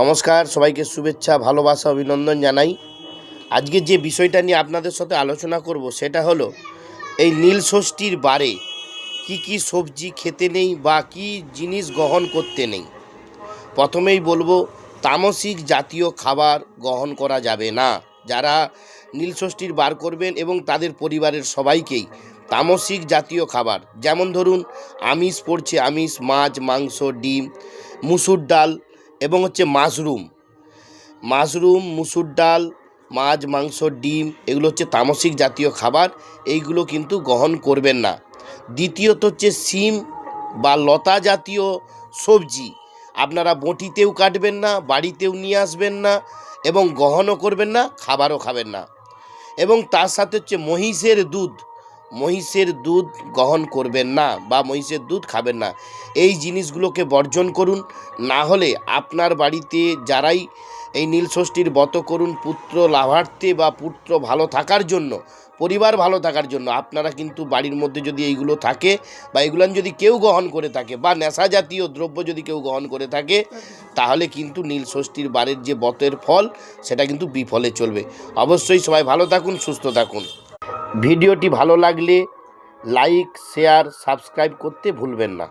নমস্কার, সবাইকে শুভেচ্ছা, ভালোবাসা, অভিনন্দন জানাই। আজকে যে বিষয়টা নিয়ে আপনাদের সাথে আলোচনা করব সেটা হলো এই নীল ষষ্ঠীর বারে কি কি সবজি খেতে নেই বা কি জিনিস গ্রহণ করতে নেই। প্রথমেই বলবো, তামসিক জাতীয় খাবার গ্রহণ করা যাবে না। যারা নীল ষষ্ঠীর বার করবেন এবং তাদের পরিবারের সবাইকেই তামসিক জাতীয় খাবার, যেমন ধরুন আমিষ পড়ছে, আমিষ মাছ, মাংস, ডিম, মুসুর ডাল এবং মাশরুম, মুসুর ডাল, মাছ, মাংস, ডিম, এগুলো হচ্ছে তামসিক জাতীয় খাবার। এইগুলো কিন্তু গ্রহণ করবেন না। দ্বিতীয়ত হচ্ছে শিম বা লতা জাতীয় সবজি আপনারা বঁটিতেও কাটবেন না, বাড়িতেও নিয়ে আসবেন না এবং গ্রহণও করবেন না, খাবারও খাবেন না। এবং তার সাথে হচ্ছে মহিষের দুধ গ্রহণ করবেন না বা মহিষের দুধ খাবেন না। এই জিনিসগুলোকে বর্জন করুন। না হলে আপনার বাড়িতে যারাই এই নীল ষষ্ঠীর ব্রত করুন পুত্র লাভার্থে বা পুত্র ভালো থাকার জন্য, পরিবার ভালো থাকার জন্য, আপনারা কিন্তু বাড়ির মধ্যে যদি এইগুলো থাকে বা এগুলো যদি কেউ গ্রহণ করে থাকে বা নেশা জাতীয় দ্রব্য যদি কেউ গ্রহণ করে থাকে, তাহলে কিন্তু নীল ষষ্ঠীর বারের যে ব্রতের ফল সেটা কিন্তু বিফলে চলবে। অবশ্যই সবাই ভালো থাকুন, সুস্থ থাকুন। ভিডিওটি ভালো লাগলে লাইক, শেয়ার, সাবস্ক্রাইব করতে ভুলবেন না।